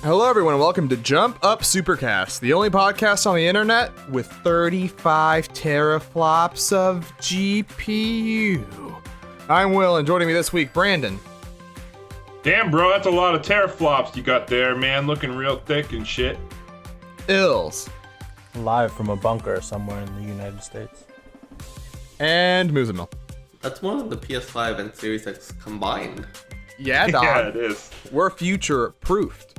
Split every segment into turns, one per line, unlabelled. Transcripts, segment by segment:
Hello, everyone. Welcome to Jump Up Supercast, the only podcast on the internet with 35 teraflops of GPU. I'm Will, and joining me this week, Brandon.
Damn, bro, that's a lot of teraflops you got there, man. Looking real thick and shit.
Ills.
Live from a bunker somewhere in the United States.
And Muzamil.
That's more than the PS5 and Series X combined.
Yeah, dog.
Yeah, it is.
We're future-proofed.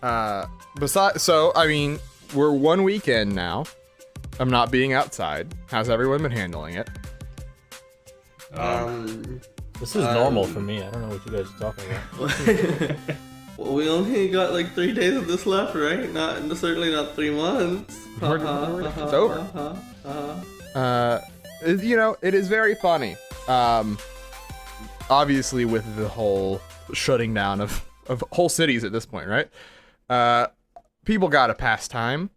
We're 1 weekend now. I'm not being outside. How's everyone been handling it?
This is normal for me. I don't know what you guys are talking about.
Well, we only got like 3 days of this left, right? Certainly not 3 months.
It's over. It is very funny. Obviously, with the whole shutting down of whole cities at this point, right? People got to pass time.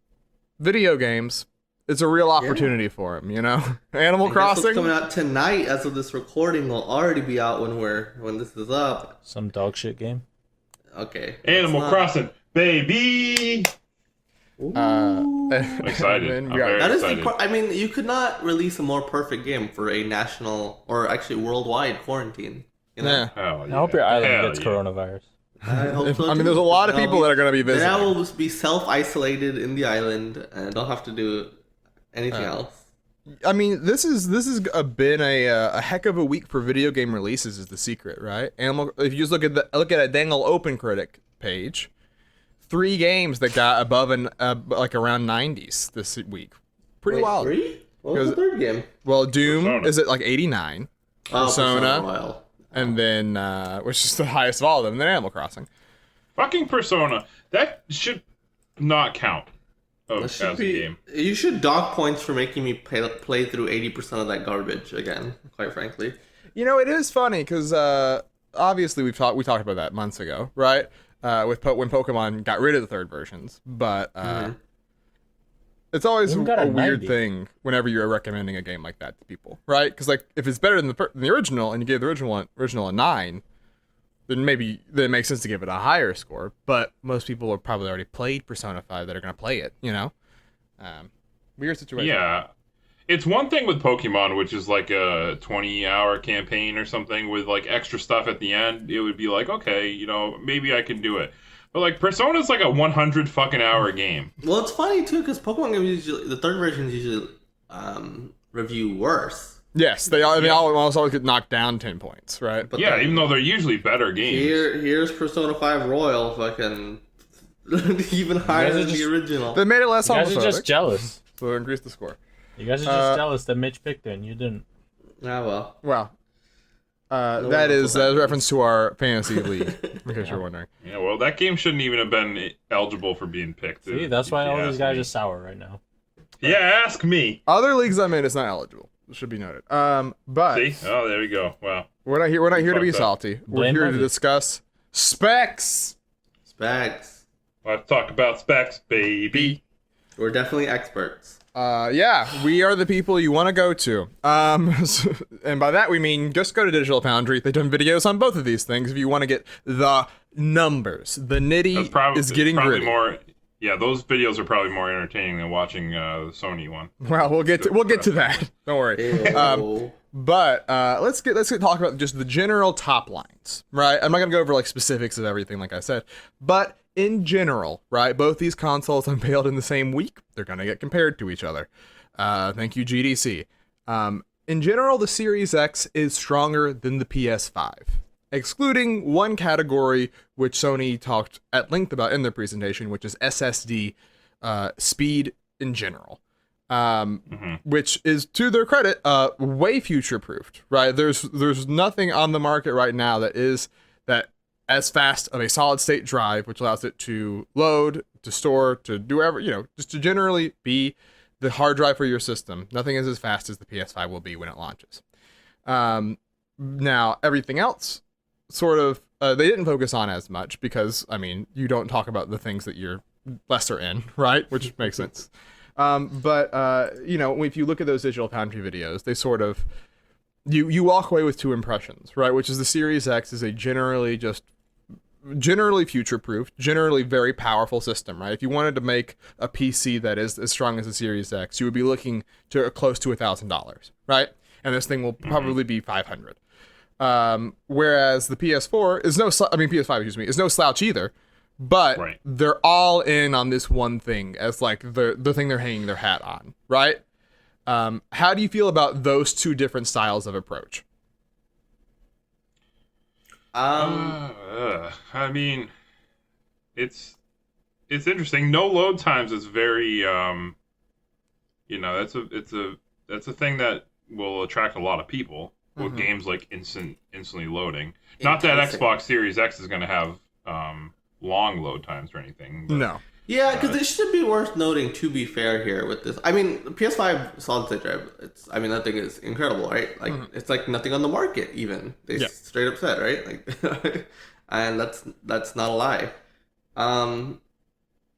Video games, it's a real opportunity for them, you know? Animal Crossing.
What's coming out tonight as of this recording will already be out when this is up.
Some dog shit game.
Okay.
Animal Crossing, baby!
I'm
excited. I'm very
That is
excited.
you could not release a more perfect game for a national or actually worldwide quarantine. You know?
Yeah.
Hell yeah.
I hope your island
Hell
gets
yeah.
coronavirus.
I hope so.
There's a lot of people that are going to be visiting.
Then I will be self-isolated in the island and don't have to do anything else.
I mean, this has been a heck of a week for video game releases. Is the secret, right? If you just look at a dangle Open Critic page, 3 games that got above around 90s this week. Pretty wild.
3? What was the third game?
Well, Doom
Persona.
is at like 89. Persona. And then, which is the highest of all of them, and then Animal Crossing.
Fucking Persona. That should not count as a game.
You should dock points for making me play through 80% of that garbage again, quite frankly.
You know, it is funny, because obviously we talked about that months ago, right? When Pokemon got rid of the third versions. But it's always a weird thing whenever you're recommending a game like that to people, right? Because like if it's better than the original and you gave the original a 9, then maybe it makes sense to give it a higher score. But most people have probably already played Persona 5 that are going to play it, you know? Weird situation.
Yeah. It's one thing with Pokemon, which is like a 20-hour campaign or something with like extra stuff at the end. It would be like, okay, you know, maybe I can do it. But like Persona's like a 100 fucking hour game.
Well, it's funny too because Pokemon games the third versions usually review worse.
Yes, they almost always get knocked down 10 points, right?
But
yeah, even though they're usually better games.
Here's Persona 5 Royal, fucking even higher than the original.
They made it less homophobic.
You guys are just jealous.
So they increased the score.
You guys are just jealous that Mitch picked it and you didn't.
Well.
Wow. That is a reference to our fantasy league, in case you're wondering.
Yeah, well, that game shouldn't even have been eligible for being picked.
See, that's why all these guys are sour right now.
Yeah, ask me.
Other leagues I'm in, it's not eligible. It should be noted. But
See? Oh, there we go. Wow.
We're not here to be salty. We're
Blame
here to
Heavy.
discuss specs.
Specs.
Let's talk about specs, baby.
We're definitely experts.
Yeah, we are the people you want to go to. And by that we mean just go to Digital Foundry. They've done videos on both of these things if you want to get the numbers. The nitty is getting gritty.
Yeah, those videos are probably more entertaining than watching the Sony one.
Well, we'll get to that. Don't worry. But let's get talk about just the general top lines, right? I'm not gonna go over like specifics of everything, like I said, but in general, right? Both these consoles unveiled in the same week. They're gonna get compared to each other. Thank you, GDC. In general, the Series X is stronger than the PS5, excluding one category which Sony talked at length about in their presentation, which is SSD speed in general. Which is, to their credit, way future-proofed, right? There's nothing on the market right now that is as fast of a solid-state drive, which allows it to load, to store, to do whatever, just to generally be the hard drive for your system. Nothing is as fast as the PS5 will be when it launches. Now, everything else, sort of, they didn't focus on as much because, I mean, you don't talk about the things that you're lesser in, right? Which makes sense. But if you look at those Digital Foundry videos, they sort of, you walk away with two impressions, right? Which is the Series X is a generally just generally future-proof, generally very powerful system, right? If you wanted to make a PC that is as strong as the Series X, you would be looking to close to $1,000, right? And this thing will probably be $500. Whereas the PS4 is PS5, excuse me, is no slouch either. But they're all in on this one thing as like the thing they're hanging their hat on, right? How do you feel about those two different styles of approach?
I mean, it's interesting. No load times is very that's a thing that will attract a lot of people with games like instantly loading. Not that Xbox Series X is going to have long load times or anything. But,
no.
Yeah, because it should be worth noting, to be fair here with this. I mean, the PS5 solid state drive, that thing is incredible, right? Like, it's like nothing on the market, even. They straight up said, right? Like, and that's not a lie.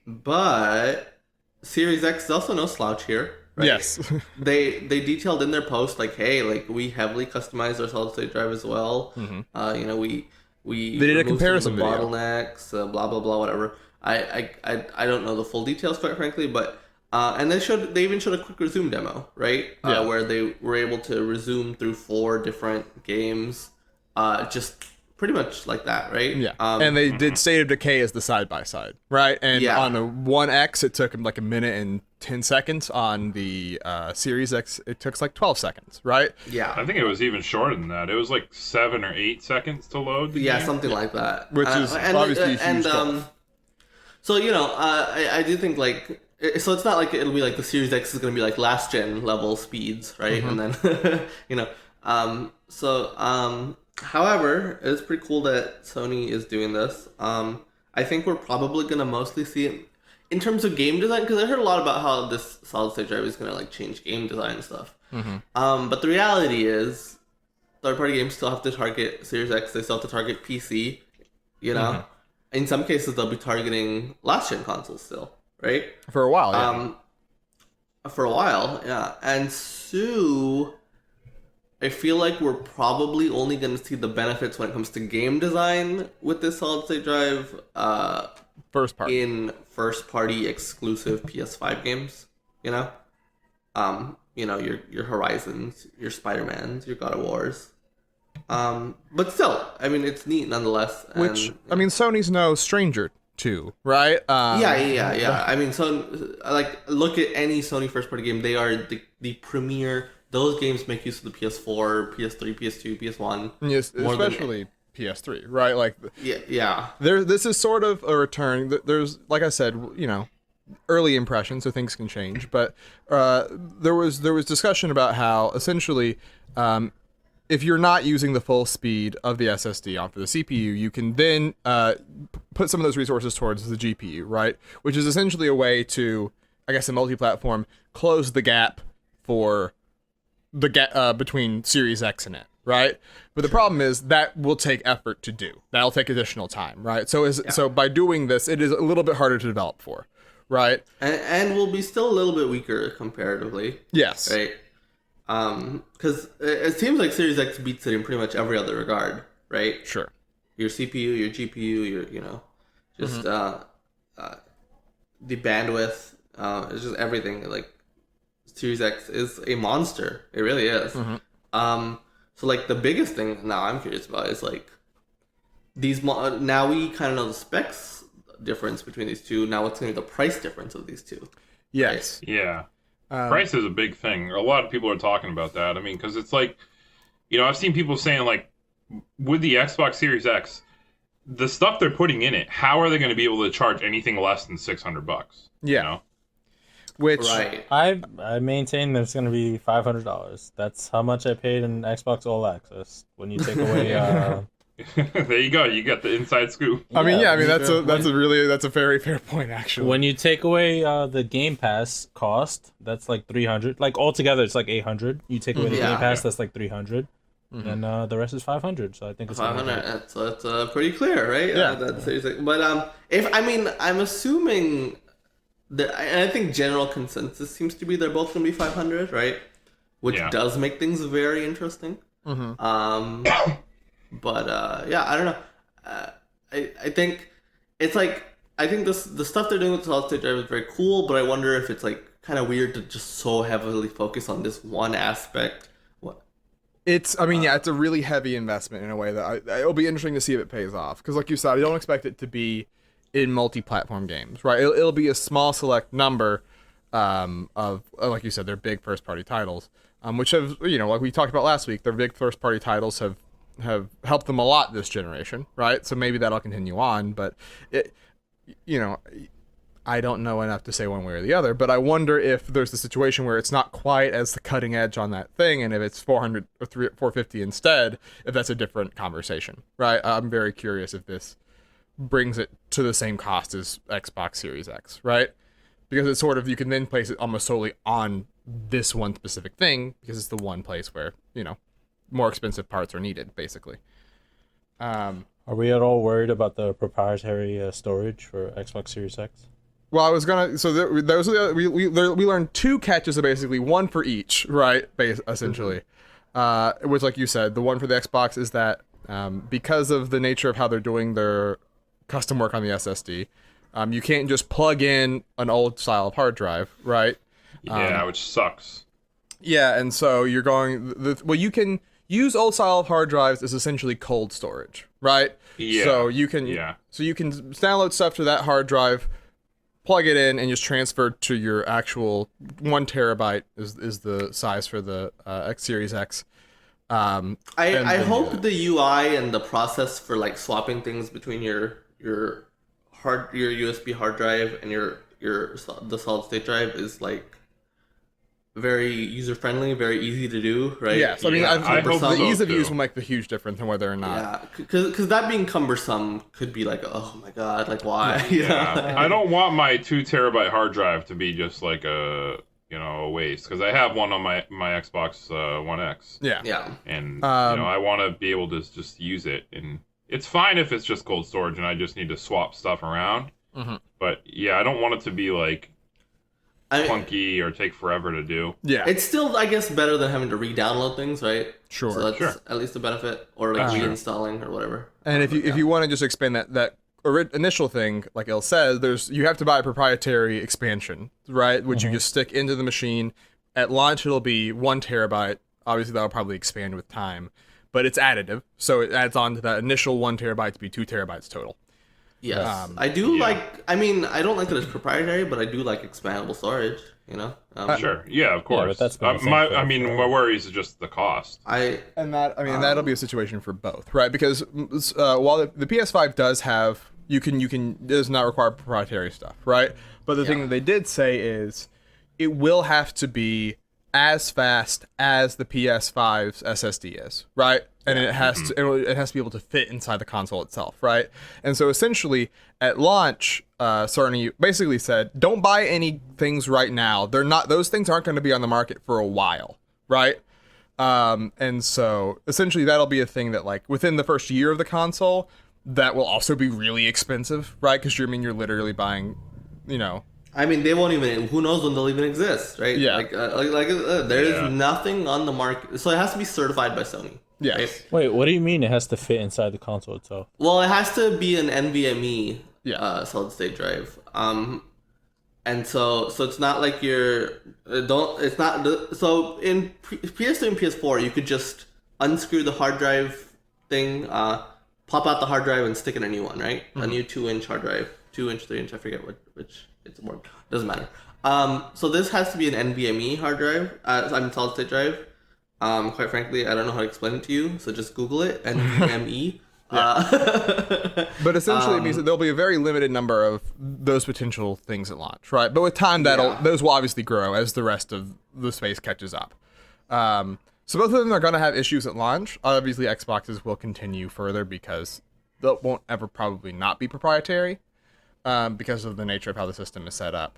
But Series X is also no slouch here, right?
Yes.
They detailed in their post, like, hey, like, we heavily customized our solid state drive as well. We
they did a comparison video.
Bottlenecks, blah blah blah, whatever. I don't know the full details, quite frankly, but and they even showed a quick resume demo, right? Where they were able to resume through 4 different games, just pretty much like that, right?
Yeah. And they did State of Decay as the side by side, right? And on the One X, it took them like a minute and 10 seconds. On the Series X, it took like 12 seconds, right?
Yeah.
I think it was even shorter than that. It was like 7 or 8 seconds to load. The game.
Something like that.
Which is obviously a huge jump.
So, I do think, like, so it's not like it'll be like the Series X is going to be like last gen level speeds, right? And then, however, it's pretty cool that Sony is doing this. I think we're probably going to mostly see it in terms of game design, because I heard a lot about how this solid state drive is going to like change game design and stuff. But the reality is, third-party games still have to target Series X. They still have to target PC, In some cases, they'll be targeting last-gen consoles still, right?
For a while, yeah.
For a while, yeah. And so, I feel like we're probably only going to see the benefits when it comes to game design with this solid-state drive in first-party exclusive PS5 games, your Horizons, your Spider-Mans, your God of Wars. But still, I mean, it's neat nonetheless.
Which, I mean, Sony's no stranger to, right?
Yeah. I mean, so, like, look at any Sony first-party game. They are the premier. Those games make use of the PS4, PS3, PS2, PS1.
Yes, especially PS3, right? Like,
yeah.
This is sort of a return. There's, like I said, early impressions, so things can change. But there was discussion about how essentially, if you're not using the full speed of the SSD onto the CPU, you can then put some of those resources towards the GPU, right? Which is essentially a way to, I guess, a multi-platform close the gap for the gap between Series X and it, right? But the problem is that will take effort to do. That'll take additional time, right? So by doing this, it is a little bit harder to develop for, right?
And will be still a little bit weaker comparatively.
Yes.
Right. Because it seems like Series X beats it in pretty much every other regard, right?
Sure.
Your CPU, your GPU, just the bandwidth, it's just everything. Like, Series X is a monster. It really is. So, like, the biggest thing now I'm curious about is, like, now we kind of know the specs difference between these two. Now what's going to be the price difference of these two?
Yes.
Right? Yeah. Price is a big thing. A lot of people are talking about that. I mean, because it's like, I've seen people saying, like, with the Xbox Series X, the stuff they're putting in it, how are they going to be able to charge anything less than $600?
Yeah. Which
I maintain that it's going to be $500. That's how much I paid in Xbox All Access. When you take away,
there you go. You got the inside scoop.
I mean, that's a very fair point, actually.
When you take away the Game Pass cost, that's like $300. Like, altogether, it's like $800. You take away the Game Pass, that's like $300. And the rest is $500. So I think it's
$500. So it's pretty clear, right?
Yeah.
But I'm assuming that, and I think general consensus seems to be they're both going to be $500, right? Which does make things very interesting. But I don't know. I think it's like I think the stuff they're doing with solid state drive is very cool, but I wonder if it's like kind of weird to just so heavily focus on this one aspect. What?
It's a really heavy investment in a way that it'll be interesting to see if it pays off. Because like you said, I don't expect it to be in multi-platform games, right? It'll be a small select number of, like you said, they're big first-party titles, which have, like we talked about last week, their big first-party titles have helped them a lot this generation, right? So maybe that'll continue on, but I don't know enough to say one way or the other, but I wonder if there's the situation where it's not quite as the cutting edge on that thing, and if it's 400 or 450 instead, if that's a different conversation, right? I'm very curious if this brings it to the same cost as Xbox Series X, right? Because it's sort of, you can then place it almost solely on this one specific thing, because it's the one place where, more expensive parts are needed, basically.
Are we at all worried about the proprietary storage for Xbox Series X?
Well, I was gonna. So those are we learned two catches, basically one for each, right? Essentially, which, like you said, the one for the Xbox is that because of the nature of how they're doing their custom work on the SSD, you can't just plug in an old style of hard drive, right?
Yeah, which sucks.
Yeah, and so you're going. You can use old style of hard drives as essentially cold storage, right?
Yeah.
So you can download stuff to that hard drive, plug it in, and just transfer to your actual 1 terabyte is the size for the X Series X.
I hope the UI and the process for like swapping things between your USB hard drive and the solid state drive is like very user friendly, very easy to do, right?
Yes, I mean, I hope the ease of
too.
use will make the huge difference in whether or not.
Yeah, because that being cumbersome could be like, oh my god, like why?
Yeah, I don't want my 2 terabyte hard drive to be just like a waste, because I have one on my Xbox One X.
Yeah.
And I want to be able to just use it, and it's fine if it's just cold storage and I just need to swap stuff around.
Mm-hmm.
But yeah, I don't want it to be like clunky or take forever to do.
Yeah,
it's still, I guess, better than having to re-download things, right?
Sure.
So that's at least a benefit, or like reinstalling or whatever.
And if you want to just expand that initial thing, like Il says, you have to buy a proprietary expansion, right? Which you just stick into the machine. At launch, it'll be 1 terabyte. Obviously, that'll probably expand with time, but it's additive, so it adds on to that initial 1 terabyte to be 2 terabytes total.
Yes, I do like. I mean, I don't like that it's proprietary, but I do like expandable storage.
Sure, yeah, of course.
But that's been the same
my worries is just the cost.
That'll be a situation for both, right? Because while the PS5 does have, does not require proprietary stuff, right? But the thing that they did say is it will have to be as fast as the PS5's SSD is, right? And it has to be able to fit inside the console itself, right? And so essentially at launch, Sony basically said, don't buy any things right now. Those things aren't going to be on the market for a while, right? And so essentially that'll be a thing that, like, within the first year of the console, that will also be really expensive, right? Because you're literally buying,
I mean, they won't even. Who knows when they'll even exist, right?
Yeah.
There is nothing on the market, so it has to be certified by Sony.
Yes.
Right?
Wait, what do you mean it has to fit inside the console itself?
Well, it has to be an NVMe solid state drive. And so it's not like it's not. So in PS3 and PS4, you could just unscrew the hard drive thing, pop out the hard drive, and stick in a new one, right? A new 2-inch hard drive, 2-inch, 3-inch. I forget which it's more. Doesn't matter. So this has to be an NVMe hard drive. Solid state drive. Quite frankly, I don't know how to explain it to you, so just Google it. NVMe.
But essentially it means that there'll be a very limited number of those potential things at launch, right? But with time, those will obviously grow as the rest of the space catches up. So both of them are going to have issues at launch. Obviously, Xboxes will continue further because they won't ever probably not be proprietary because of the nature of how the system is set up.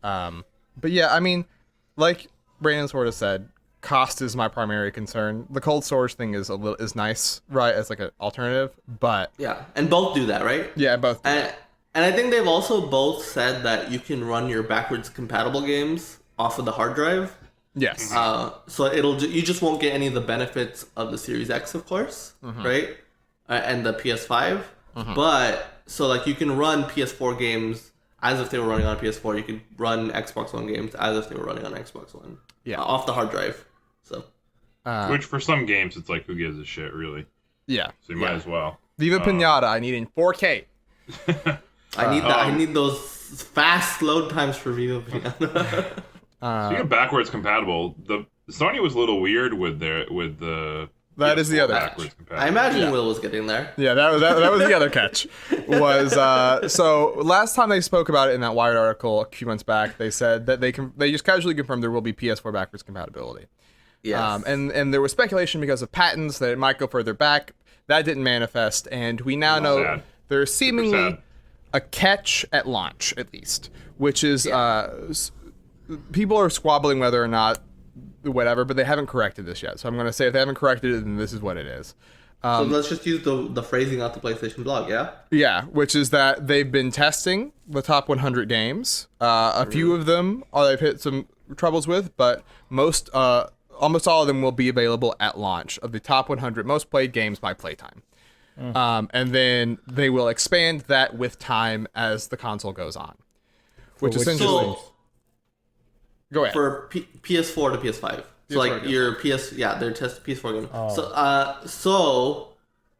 But yeah, I mean, like Brandon sort of said, cost is my primary concern. The cold storage thing is nice, right, as like an alternative, but
and both do that, right?
Yeah, both.
And I think they've also both said that you can run your backwards compatible games off of the hard drive.
Yes.
So you just won't get any of the benefits of the Series X, of course, right? And the PS5. But so like you can run PS4 games as if they were running on PS4. You could run Xbox One games as if they were running on Xbox One.
Yeah.
Off the hard drive. So.
Which for some games it's like, who gives a shit, really?
Yeah.
So you might as well.
Viva Pinata, I need in 4K.
I need those fast load times for Viva Pinata.
Speaking of backwards compatible, the Sony was a little weird with the.
That is the other
backwards
catch.
compatible.
I imagine Will was getting there.
Yeah, that was the other catch. Was so last time they spoke about it in that Wired article a few months back, they said that they just casually confirmed there will be PS4 backwards compatibility.
Yes.
And there was speculation because of patents that it might go further back. That didn't manifest, and we now know
sad.
there's seemingly
sad.
a catch at launch, at least, which is people are squabbling whether or not whatever, but they haven't corrected this yet. So I'm going to say if they haven't corrected it, then this is what it is.
So let's just use the phrasing out the PlayStation blog, yeah?
Yeah, which is that they've been testing the top 100 games. A few of them they've hit some troubles with, but almost all of them will be available at launch of the top 100 most played games by playtime. And then they will expand that with time as the console goes on. Which essentially... Go ahead.
For PS4 to PS5. So like your PS, they're test PS4 game. Oh. So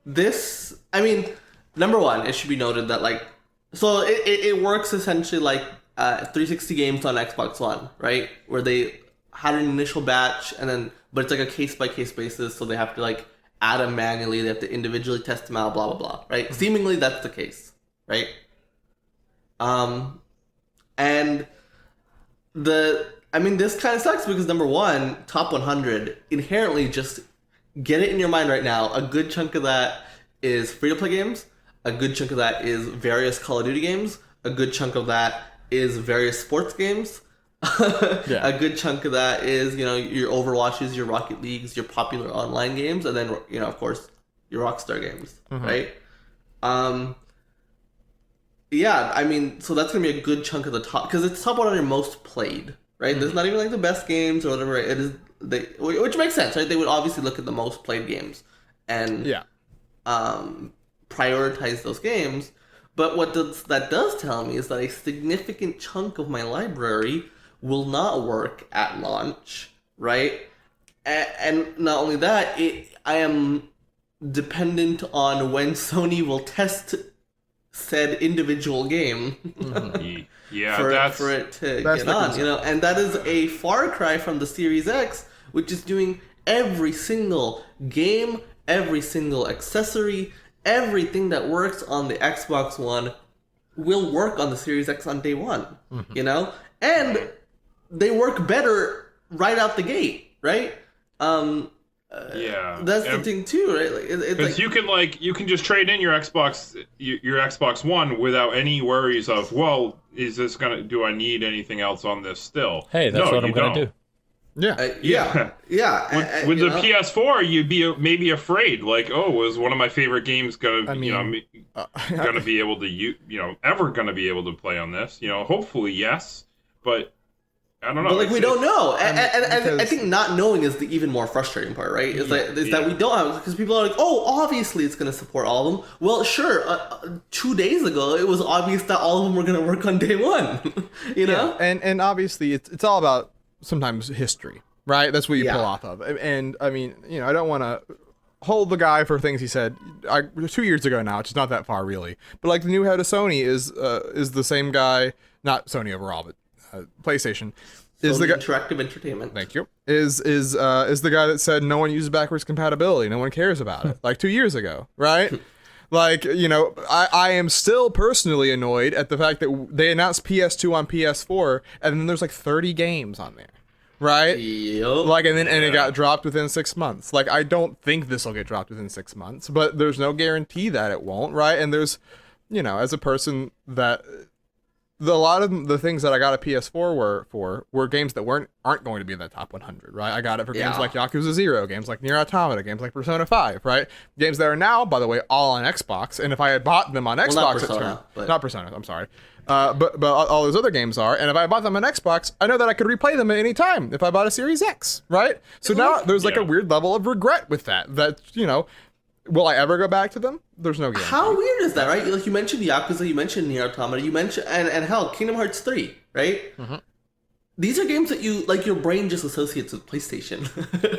this, I mean, number one, it should be noted that like, so it works essentially like 360 games on Xbox One, right? Where they had an initial batch but it's like a case by case basis, so they have to like add them manually. They have to individually test them out, blah blah blah, right? Mm-hmm. Seemingly that's the case, right? And this kind of sucks because number one, top 100 inherently just get it in your mind right now. A good chunk of that is free to play games. A good chunk of that is various Call of Duty games. A good chunk of that is various sports games. A good chunk of that is, your Overwatches, your Rocket Leagues, your popular online games, and then, of course, your Rockstar games, right? So that's going to be a good chunk of the top, because it's top 100 most played, right? There's not even like the best games or whatever. It is which makes sense, right? They would obviously look at the most played games and prioritize those games. But what that does tell me is that a significant chunk of my library will not work at launch, right? And not only that, I am dependent on when Sony will test said individual game for it to get on, and that is a far cry from the Series X, which is doing every single game, every single accessory, everything that works on the Xbox One will work on the Series X on day one, and they work better right out the gate, right? That's the thing too, right?
Because you can just trade in your Xbox One without any worries of, well, do I need anything else on this still?
Hey, that's what I'm gonna do.
Yeah.
With the PS4, you'd be maybe afraid, like, oh, was one of my favorite games gonna be able to ever gonna be able to play on this? Hopefully yes, but I don't know.
But we don't know, and I think not knowing is the even more frustrating part, right? That we don't have, because people are like, oh, obviously it's going to support all of them. Well, sure, 2 days ago it was obvious that all of them were going to work on day one, know?
And obviously it's all about sometimes history, right? That's what you pull off of. And I mean, I don't want to hold the guy for things he said 2 years ago now, which is not that far really. But like the new head of Sony is the same guy, not Sony overall, but PlayStation is the guy.
Interactive Entertainment.
Thank you. Is the guy that said no one uses backwards compatibility, no one cares about it, like 2 years ago, right? Like, I am still personally annoyed at the fact that they announced PS2 on PS4, and then there's like 30 games on there, right?
Yep.
Like, and it got dropped within 6 months. Like, I don't think this will get dropped within 6 months, but there's no guarantee that it won't, right? And there's, as a person that. A lot of the things that I got a PS4 were games that aren't going to be in the top 100, right? I got it for games like Yakuza 0, games like Nier Automata, games like Persona 5, right? Games that are now, by the way, all on Xbox. And if I had bought them on Xbox, not Persona, I'm sorry. But all those other games are. And if I bought them on Xbox, I know that I could replay them at any time if I bought a Series X, right? So now there's like a weird level of regret with that. That, Will I ever go back to them? There's no guarantee.
How weird is that, right? Like you mentioned Yakuza, you mentioned Nier Automata, you mentioned and hell, Kingdom Hearts 3, right?
Mm-hmm.
These are games that you like your brain just associates with PlayStation,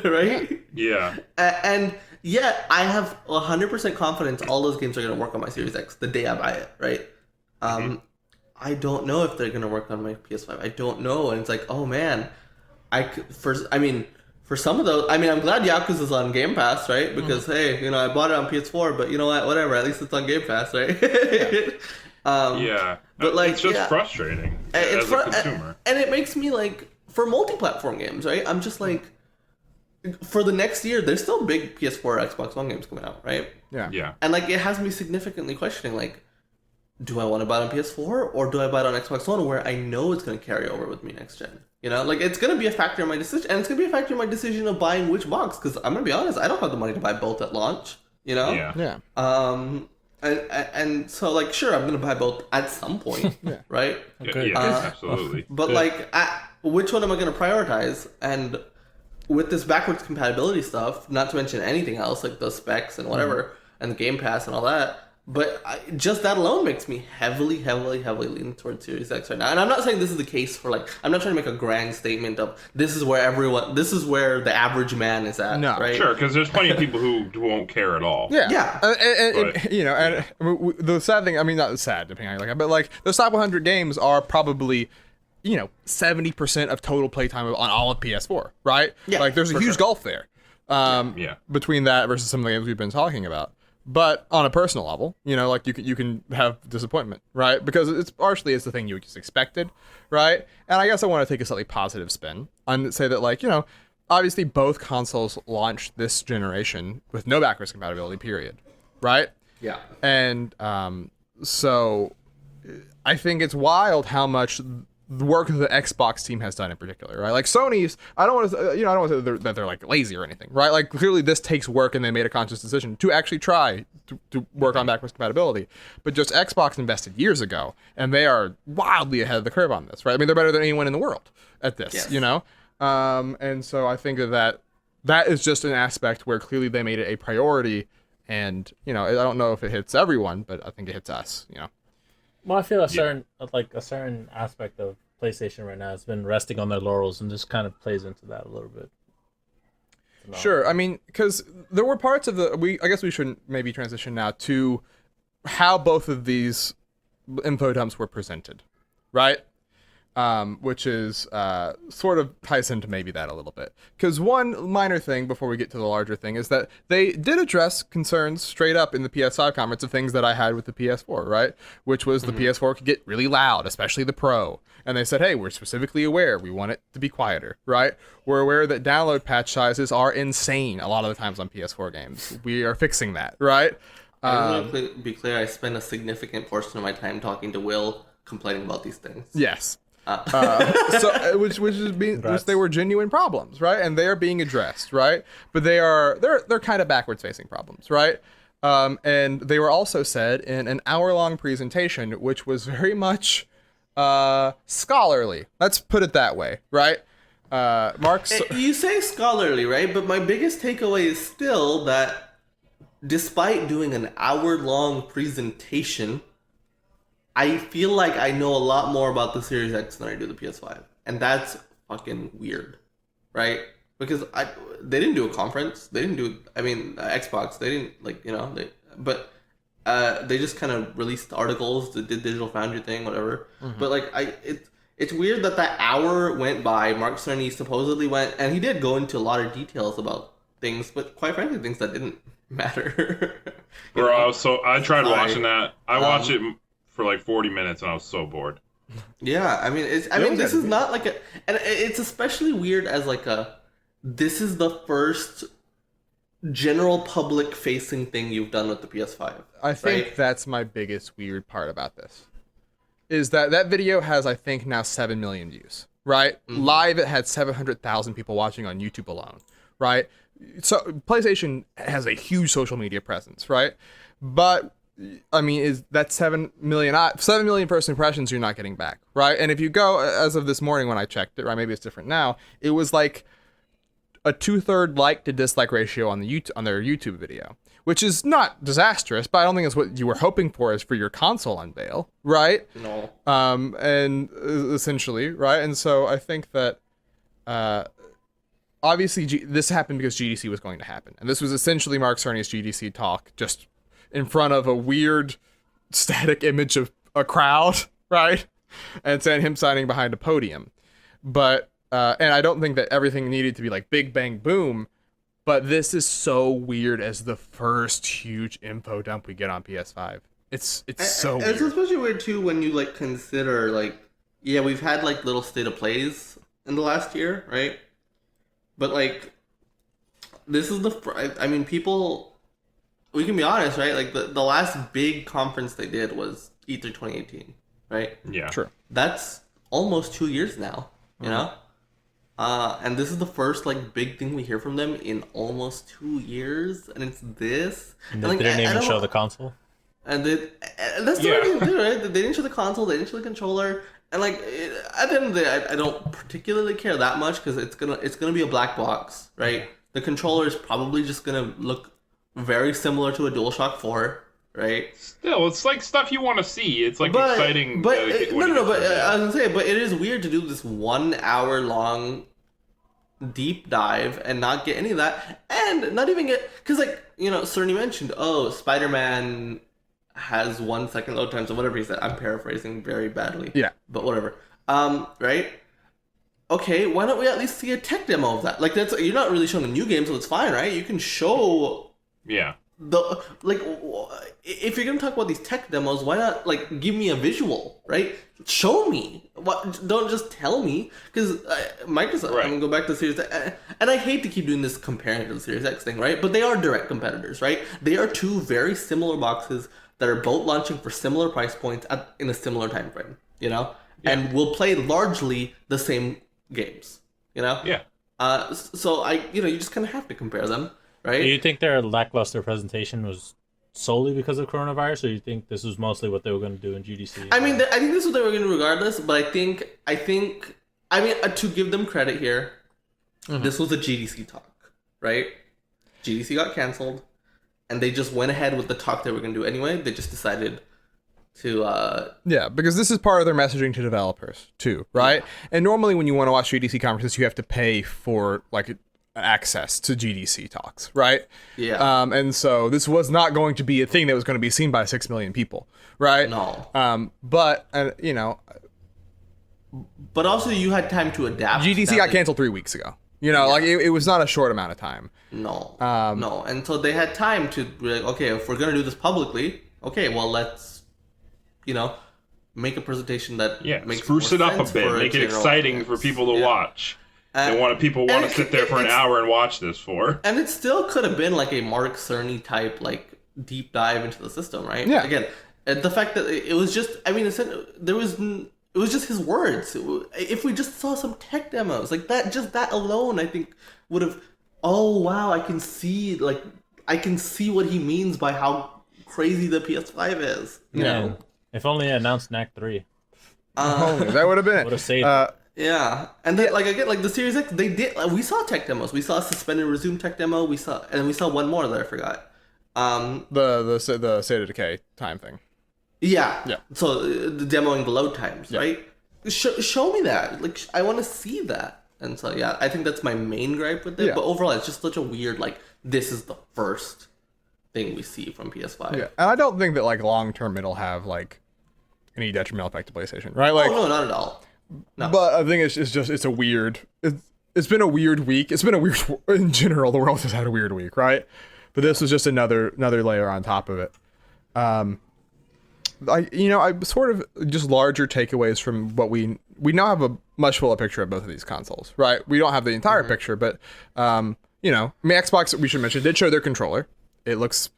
right?
Yeah.
And yeah, I have 100% confidence all those games are going to work on my Series X the day I buy it, right? I don't know if they're going to work on my PS5. I don't know, and it's like, oh man, for some of those, I mean, I'm glad Yakuza's on Game Pass, right? Because hey, I bought it on PS4, but you know what? Whatever. At least it's on Game Pass, right?
Yeah.
But like,
it's just frustrating as a consumer.
And it makes me like, for multi-platform games, right? I'm just like, for the next year, there's still big PS4 or Xbox One games coming out, right?
Yeah.
And like, it has me significantly questioning, like, do I want to buy it on PS4 or do I buy it on Xbox One where I know it's going to carry over with me next gen? Like it's going to be a factor in my decision, and it's going to be a factor in my decision of buying which box. Because I'm going to be honest, I don't have the money to buy both at launch.
Yeah.
And so like, sure, I'm going to buy both at some point, right?
Okay.
Yeah, absolutely.
But
Good.
like, which one am I going to prioritize? And with this backwards compatibility stuff, not to mention anything else like the specs and whatever, and the Game Pass and all that. But just that alone makes me heavily lean towards Series X right now. And I'm not saying this is the case for like, I'm not trying to make a grand statement of this is where the average man is at.
No.
Right?
Sure, because there's plenty of people who won't care at all.
Yeah.
Yeah.
The sad thing, I mean, not sad, depending on how you look at it, but like those top 100 games are probably, 70% of total playtime on all of PS4, right?
Yeah,
like there's a huge gulf there between that versus some of the games we've been talking about. But on a personal level, like you can have disappointment, right? Because it's the thing you just expected, right? And I guess I want to take a slightly positive spin and say that, like, obviously both consoles launched this generation with no backwards compatibility, period, right?
Yeah.
And so I think it's wild how much the work the Xbox team has done in particular, right? Like Sony's, I don't want to say that they're like lazy or anything, right? Like clearly this takes work and they made a conscious decision to actually try to work on backwards compatibility. But just Xbox invested years ago and they are wildly ahead of the curve on this, right? I mean, they're better than anyone in the world at this,
Yes.
And so I think that is just an aspect where clearly they made it a priority. And, I don't know if it hits everyone, but I think it hits us,
Well, I feel a certain aspect of PlayStation right now has been resting on their laurels, and this kind of plays into that a little bit.
Sure. I mean, because there were parts of I guess we should maybe transition now to how both of these info dumps were presented, right? Which is sort of ties into maybe that a little bit. Because one minor thing before we get to the larger thing is that they did address concerns straight up in the PS5 conference of things that I had with the PS4, right? Which was the PS4 could get really loud, especially the Pro. And they said, hey, we're specifically aware. We want it to be quieter, right? We're aware that download patch sizes are insane a lot of the times on PS4 games. We are fixing that, right?
I want to be clear, I spend a significant portion of my time talking to Will complaining about these things.
Yes. Which they were genuine problems, right? And they are being addressed, right? But they're kind of backwards facing problems, right? And they were also said in an hour-long presentation, which was very much scholarly. Let's put it that way, right? Mark,
You say scholarly, right? But my biggest takeaway is still that despite doing an hour-long presentation, I feel like I know a lot more about the Series X than I do the PS5. And that's fucking weird, right? Because they didn't do a conference. They didn't do, Xbox, they didn't, they just kind of released articles, did Digital Foundry thing, whatever. But, it's weird that hour went by, Mark Cerny supposedly went, and he did go into a lot of details about things, but quite frankly, things that didn't matter.
Bro, so I tried watching that. I watched it for like 40 minutes and I was so bored.
Yeah, this is not like and it's especially weird as this is the first general public facing thing you've done with the PS5.
I think
right?
that's my biggest weird part about this. Is that video has, I think, now 7 million views, right? Mm-hmm. Live, it had 700,000 people watching on YouTube alone, right? So PlayStation has a huge social media presence, right? But I mean, is that 7 million first impressions you're not getting back, right? And if you go, as of this morning when I checked it, right, maybe it's different now, it was like a 2/3 like to dislike ratio on their YouTube video, which is not disastrous, but I don't think it's what you were hoping for as for your console unveil, right?
No.
And essentially, right? And so I think that obviously this happened because GDC was going to happen. And this was essentially Mark Cerny's GDC talk, just in front of a weird static image of a crowd, right? And him signing behind a podium. But, and I don't think that everything needed to be like big bang boom, but this is so weird as the first huge info dump we get on PS5. It's so weird.
It's especially weird too when you like consider like, yeah, we've had like little state of plays in the last year, right? But like, this is I mean, people, we can be honest, right? Like the last big conference they did was E3 2018, right?
Yeah.
True.
That's almost 2 years now, you know? And this is the first like big thing we hear from them in almost 2 years, and it's this.
And they
like,
didn't even show the console.
And that's the way they do, right? They didn't show the console, they didn't show the controller, and like at the end of the day, I don't particularly care that much because it's gonna be a black box, right? The controller is probably just gonna look very similar to a DualShock 4, right?
Still, it's like stuff you want to see. It's like exciting.
But I was gonna say, but it is weird to do this 1 hour long deep dive and not get any of that, and not even get, because like, you know, Cerny mentioned, Spider-Man has 1 second load times or whatever he said. I'm paraphrasing very badly.
Yeah.
But whatever. Right? Okay, why don't we at least see a tech demo of that? Like, that's, you're not really showing a new game, so it's fine, right? You can show the, like, if you're gonna talk about these tech demos, why not like give me a visual, right? Show me. What? Don't just tell me, because Microsoft.
Right.
I'm gonna go back to the Series X, and I hate to keep doing this comparing to the Series X thing, right? But they are direct competitors, right? They are two very similar boxes that are both launching for similar price points in a similar time frame, you know, and will play largely the same games, you know.
Yeah.
So you just kind of have to compare them. Right?
Do you think their lackluster presentation was solely because of coronavirus, or do you think this was mostly what they were going to do in GDC?
I mean, I think this is what they were going to do regardless, but I think, to give them credit here, this was a GDC talk, right? GDC got canceled, and they just went ahead with the talk they were going to do anyway. They just decided to...
Yeah, because this is part of their messaging to developers, too, right? Yeah. And normally when you want to watch GDC conferences, you have to pay for, like, access to GDC talks, right?
Yeah.
And so this was not going to be a thing that was going to be seen by 6 million people, right?
No.
But you know,
but also you had time to adapt.
GDC got canceled 3 weeks ago. You know, like it was not a short amount of time.
No. No. And so they had time to be like, okay, if we're gonna do this publicly, okay, well let's, make a presentation that makes
spruce it up a bit, make it exciting for people to watch. People want to sit there for an hour and watch this for. And
it still could have been like a Mark Cerny type, like, deep dive into the system, right?
Yeah.
Again, the fact that it was just, it was just his words. If we just saw some tech demos, like that, just that alone, I think would have, oh wow, I can see what he means by how crazy the PS5 is. You know?
If only they announced NAC 3.
That would have been it.
Would have saved
Yeah, and then the Series X, they did. We saw tech demos. We saw a suspended resume tech demo. We saw one more that I forgot.
The State of Decay time thing.
Yeah.
Yeah.
So the demoing the load times, right? Show me that. Like, I want to see that. And so I think that's my main gripe with it. Yeah. But overall, it's just such a weird, this is the first thing we see from PS5.
Yeah, and I don't think that long term it'll have any detrimental effect to PlayStation, right?
No, not at all. No.
But I think it's a weird. It's been a weird week. It's been a weird in general. The world has had a weird week, right? But this was just another layer on top of it. I sort of just larger takeaways from what we now have a much fuller picture of both of these consoles, right? We don't have the entire picture, but Xbox, we should mention, did show their controller. It looks,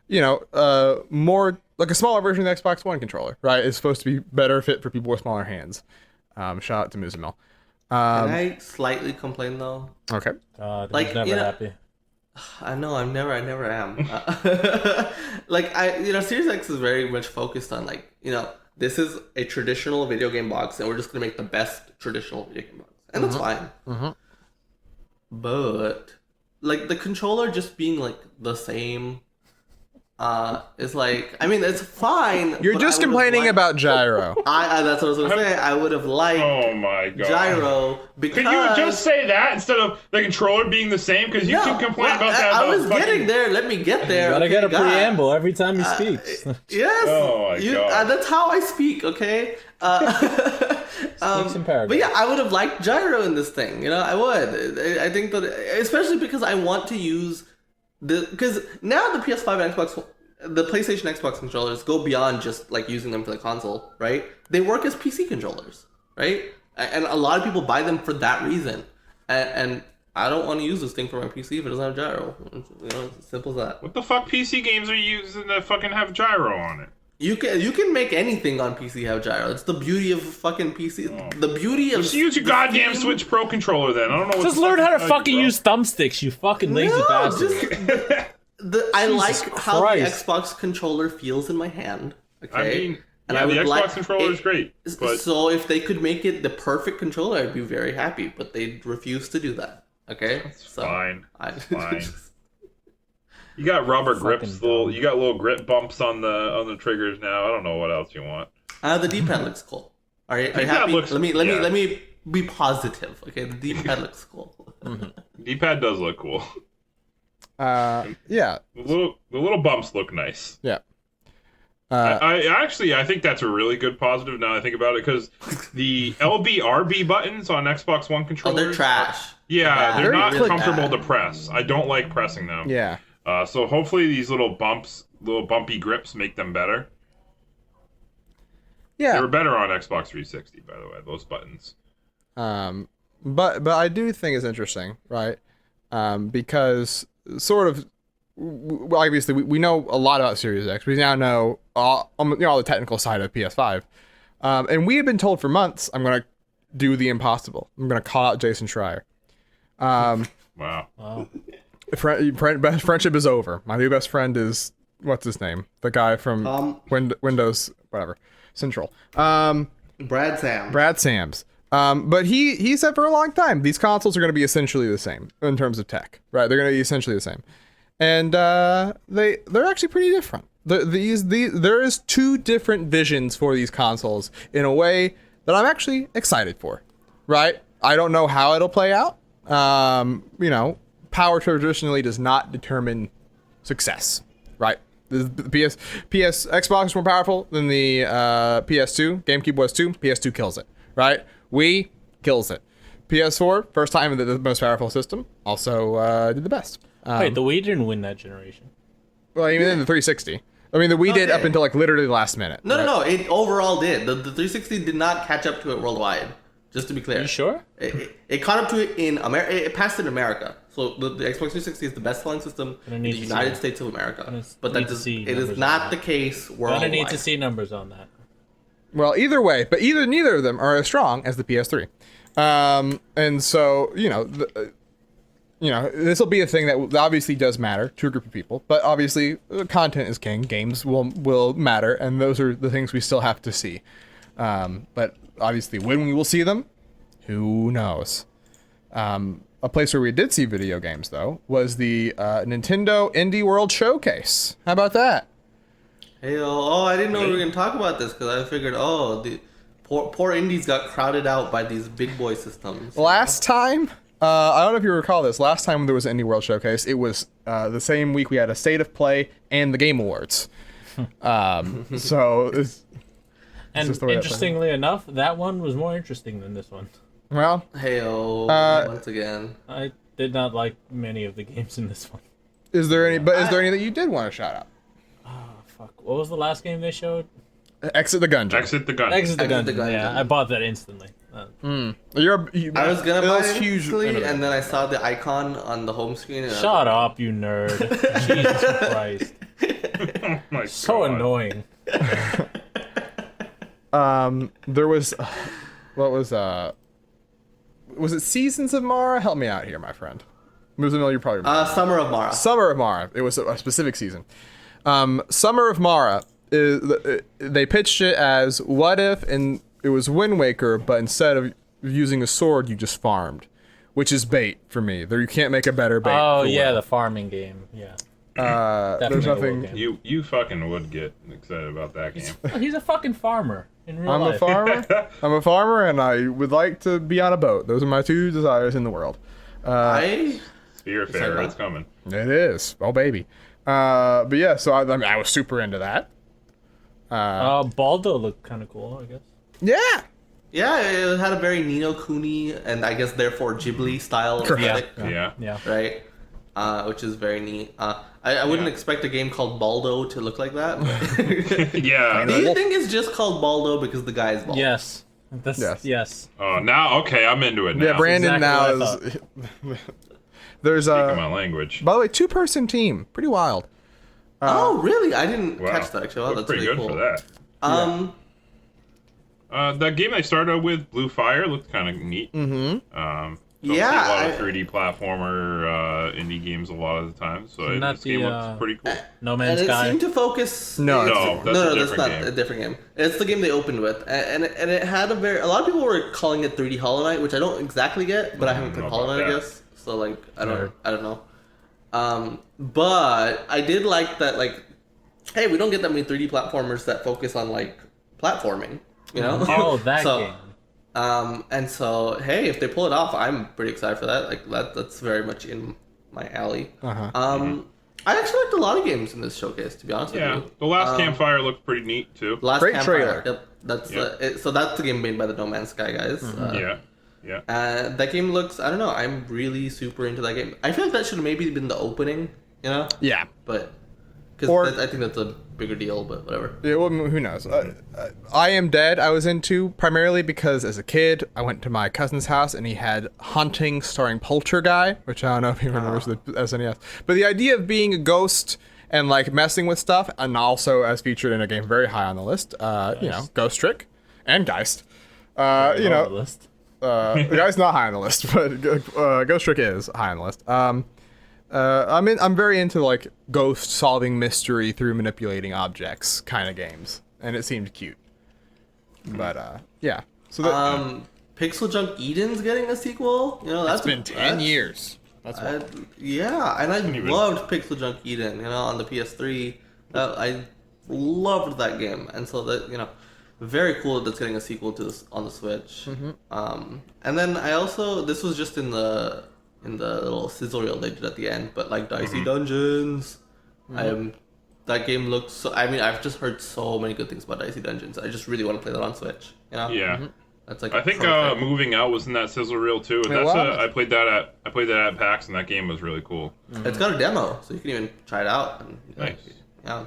more like a smaller version of the Xbox One controller, right? It's supposed to be better fit for people with smaller hands. Shout out to Muzamil.
Can I slightly complain though?
Okay.
Never happy.
I know, I never am. Series X is very much focused on this is a traditional video game box, and we're just gonna make the best traditional video game box, and that's fine. But the controller just being the same is like, I mean, it's fine.
You're
but
just
I would've
complaining
liked-
about gyro.
That's what I was gonna say. I would have liked
Oh my god.
gyro because
Could you just say that instead of the controller being the same? Because you keep complaining about that.
I
about
was
fucking-
getting there. Let me get there.
Gotta
okay,
get a
God.
preamble every time he speaks.
Yes.
Oh my God.
That's how I speak. Okay.
Speaks in paragraphs.
But yeah, I would have liked gyro in this thing. I would. I think that, especially because I want to use because now the PS5 and Xbox, the PlayStation Xbox controllers go beyond just like using them for the console, right? They work as PC controllers, right? And a lot of people buy them for that reason. And I don't want to use this thing for my PC if it doesn't have gyro. It's as simple as that.
What the fuck PC games are you using that fucking have gyro on it?
You can make anything on PC have gyro. It's the beauty of fucking PC. The beauty of
Just use your goddamn Switch Pro controller then. I don't know what
Just
the
learn
fuck
how to
you
fucking
bro.
use thumbsticks, you fucking lazy bastard.
I like
Jesus
how the
Christ.
Xbox controller feels in my hand. Okay.
I mean,
And
yeah,
I
the
would
Xbox
like-
controller is great, but
So if they could make it the perfect controller, I'd be very happy. But they refuse to do that. Okay. So
fine.
It's
Fine. You got rubber grips,
dumb.
you got little grip bumps on the triggers now. I don't know what else you want.
The D-pad looks cool. Are you
D-pad
happy?
looks-
let
yeah.
me be positive. Okay, the D-pad looks cool.
D-pad does look cool.
Yeah.
The little bumps look nice.
Yeah.
I think that's a really good positive now that I think about it, because the LB/RB buttons on Xbox One
Oh,
controllers,
they're trash.
yeah, they're
Very
not
click-
comfortable to press. I don't like pressing them.
Yeah.
So hopefully these little bumpy grips make them better. They
Yeah.
were better on Xbox 360, by the way, those buttons.
But I do think it's interesting, right? Because sort of, well, obviously we know a lot about Series X. We now know all the technical side of PS5, and we have been told for months, I'm gonna do the impossible. I'm gonna call out Jason Schreier.
Wow.
Wow.
Friendship is over. My new best friend is what's his name? The guy from Windows, whatever, Central.
Brad Sam.
Brad Sams. But he said for a long time these consoles are going to be essentially the same in terms of tech, right? They're going to be essentially the same, and they're actually pretty different. There is two different visions for these consoles in a way that I'm actually excited for, right? I don't know how it'll play out. Power traditionally does not determine success, right? The Xbox is more powerful than the PS2. GameCube was too. PS2 kills it, right? Wii kills it. PS4, first time in the most powerful system, also did the best.
Wait, the Wii didn't win that generation.
Well, even in the 360. I mean, the Wii did up
Okay.
until like literally the last minute.
No,
right?
no, it overall did. The 360 did not catch up to it worldwide. Just to be clear.
You sure?
It caught up to it in America. It passed in America. So the Xbox 360 is the best-selling system in the
need to see
United
it.
States of America.
need
But that
to
does,
see
it
numbers
is
on
not
that.
the case
Gonna
worldwide.
need to see numbers on that.
Well, either way, but neither of them are as strong as the PS3. And so, this will be a thing that obviously does matter to a group of people, but obviously content is king. Games will matter, and those are the things we still have to see. But obviously, when we will see them, who knows? A place where we did see video games, though, was the Nintendo Indie World Showcase. How about that?
Hey, I didn't know we were going to talk about this because I figured, the poor indies got crowded out by these big boy systems.
Last time, I don't know if you recall this, last time there was an Indie World Showcase, it was the same week we had a State of Play and the Game Awards. So,
And
just the way that
interestingly enough, that one was more interesting than this one.
well,
Hey, once again.
I did not like many of the games in this one.
is there any that you did want to shout out?
Fuck. What was the last game they showed?
Exit the Gungeon.
Exit the gun.
Exit the
Exit the
Gungeon.
Gungeon.
Yeah, I bought that instantly.
I was gonna
it
buy
was
it
huge.
initially, and then I saw the icon on the home screen. And
Shut up, you nerd. Jesus Christ.
Oh my
So
God.
annoying.
There was, was it Seasons of Mara? Help me out here, my friend. Muzamil, you probably remember.
Summer of Mara.
Summer of Mara. It was a specific season. Summer of Mara. They pitched it as what if, and it was Wind Waker, but instead of using a sword, you just farmed, which is bait for me. There, you can't make a better bait.
Oh
for
yeah,
Will.
the farming game. Yeah.
There's
a
nothing.
game.
You fucking would get excited about that game.
He's a fucking farmer in real
I'm
life.
a farmer. I'm a farmer, and I would like to be on a boat. Those are my two desires in the world.
Spearfarer, it's coming.
It is. Oh, baby. But yeah, so I mean, I was super into that.
Baldo looked kind of cool, I guess.
Yeah.
Yeah, it had a very Ni no Kuni and I guess therefore Ghibli style aesthetic,
Yeah.
right? Which is very neat. I wouldn't expect a game called Baldo to look like that. But
Yeah.
do you think it's just called Baldo because the guy is bald?
Yes. Yes.
Oh, now okay, I'm into it now.
Yeah, Brandon
exactly
now
what
is. There's
Speaking my language.
by the way, 2-person team. Pretty wild.
Oh, really? I didn't
Wow.
catch that actually. Wow,
Looked
that's
pretty
really
good
cool.
for that. That game I started with, Blue Fire, looked kind of neat. Mm-hmm. Don't see a lot of 3D platformer indie games a lot of the time, so
Not
this game
the,
looks pretty cool.
No
And
Man's
it
Sky.
seemed to focus.
No,
No, that's a different
not
game.
a different game. It's the game they opened with, and it had a lot of people were calling it 3D Hollow Knight, which I don't exactly get, but I haven't played
know
Hollow
about
Knight, I
that.
guess. So like, I don't know. But I did like that. Like, hey, we don't get that many 3D platformers that focus on like platforming, you know?
Oh, that
So,
game.
And so, hey, if they pull it off, I'm pretty excited for that. Like that's very much in my alley. I actually liked a lot of games in this showcase, to be honest
Yeah,
with you.
the last Campfire looked pretty neat too.
Last
Great
Campfire.
trailer.
Yep, that's
Yep.
so that's the game made by the No Man's Sky guys.
Yeah.
That game looks. I don't know. I'm really super into that game. I feel like that should have maybe been the opening, you know.
Yeah.
But
Or-
because I think that's a bigger deal. But whatever.
Yeah, well, who knows? I Am Dead I was into primarily because as a kid I went to my cousin's house and he had Hunting starring Poltergeist, which I don't know if he remembers the SNES. But the idea of being a ghost and like messing with stuff, and also as featured in a game very high on the list, you know, Ghost Trick and Geist. You
On the
know,
list.
the guy's not high on the list, but Ghost Trick is high on the list. I'm very into like ghost solving mystery through manipulating objects kind of games, and it seemed cute. But yeah, so that,
Pixel Junk Eden's getting a sequel. You know, that's
it's been 10 years. That's why.
Yeah, and I
even-
loved Pixel Junk Eden. You know, on the PS3, I loved that game, and so that very cool that that's getting a sequel to this on the Switch. And then I also this was just in the little sizzle reel they did at the end, but like Dicey Dungeons, that game looks. So, I mean, I've just heard so many good things about Dicey Dungeons. I just really want to play that on Switch. You know?
Yeah.
That's like
I think
perfect.
Moving Out was in that sizzle reel too. And
It
that's
was.
I played that at PAX, and that game was really cool.
It's got a demo, so you can even try it out. And,
Nice.
Yeah.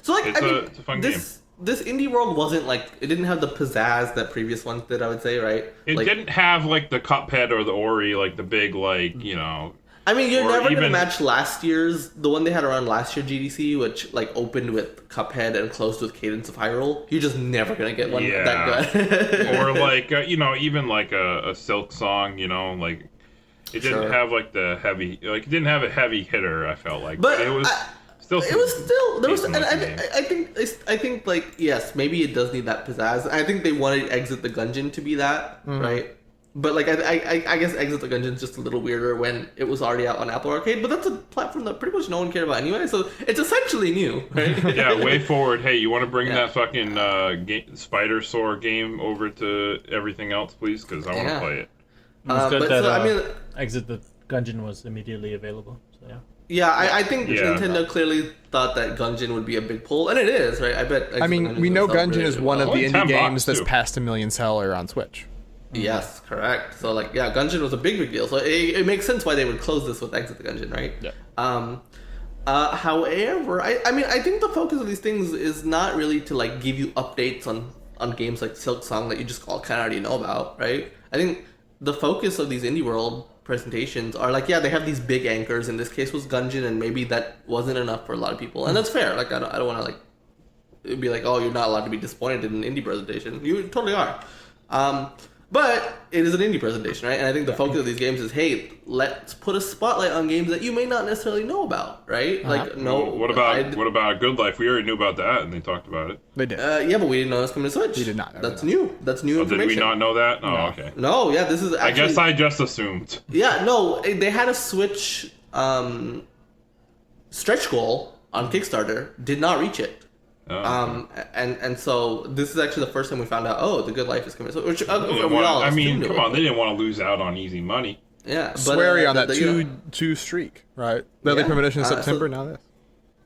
So like,
It's
I mean,
it's a fun
this indie world wasn't like it didn't have the pizzazz that previous ones did. I would say, right?
It
like,
didn't have like the Cuphead or the Ori, like the big
I mean, you're
or
never gonna
even-
match the one they had around last year GDC, which like opened with Cuphead and closed with Cadence of Hyrule. You're just never gonna get one
Yeah.
that good.
or like even like a Silk Song, like it didn't
Sure.
have like the heavy, like it didn't have a heavy hitter. I felt like,
But
it was still.
It was still there was, and
decent looking game.
I think like yes, maybe it does need that pizzazz. I think they wanted Exit the Gungeon to be that, right? But like I guess Exit the Gungeon's just a little weirder when it was already out on Apple Arcade. But that's a platform that pretty much no one cared about anyway, so it's essentially new, right?
Yeah, way forward. Hey, you want to bring
Yeah.
that fucking Spider Soar game over to everything else, please? Because I want to
Yeah.
play it.
It's good
but
that
so, I mean,
Exit the Gungeon was immediately available. So yeah.
yeah, I think
Yeah.
Nintendo clearly thought that Gungeon would be a big pull, and it is, right? I bet. Exit
I
the
mean,
Gungeon's
we know
gonna sell
Gungeon
really
is one of
well.
the
Only
indie
$10
games that's
too.
passed 1 million seller on Switch.
Yes, correct. So like, yeah, Gungeon was a big deal. So it makes sense why they would close this with Exit the Gungeon, right?
Yeah.
However, I mean, I think the focus of these things is not really to like give you updates on games like Silk Song that you just all kind of already know about, right? I think the focus of these indie world presentations are like, yeah, they have these big anchors. In this case, was Gungeon, and maybe that wasn't enough for a lot of people, and that's fair. Like, I don't want to like it'd be like, oh, you're not allowed to be disappointed in an indie presentation. You totally are. But it is an indie presentation, right? And I think the focus of these games is, hey, let's put a spotlight on games that you may not necessarily know about, right? Like, no.
What about Good Life? We already knew about that, and they talked about it.
They did.
Yeah, but we didn't know it was coming to Switch.
We did not know
That's
that.
new. That's new
Oh, did
information.
we not know that? Oh, okay.
No, yeah, this is actually.
I guess I just assumed.
Yeah, no, they had a Switch stretch goal on Kickstarter did not reach it.
Oh.
And so this is actually the first time we found out. Oh, The Good Life is coming. So, which
Come on, they didn't want to lose out on easy money.
Yeah, but
Sweary on that two streak, right? Early premonition in September. Now this.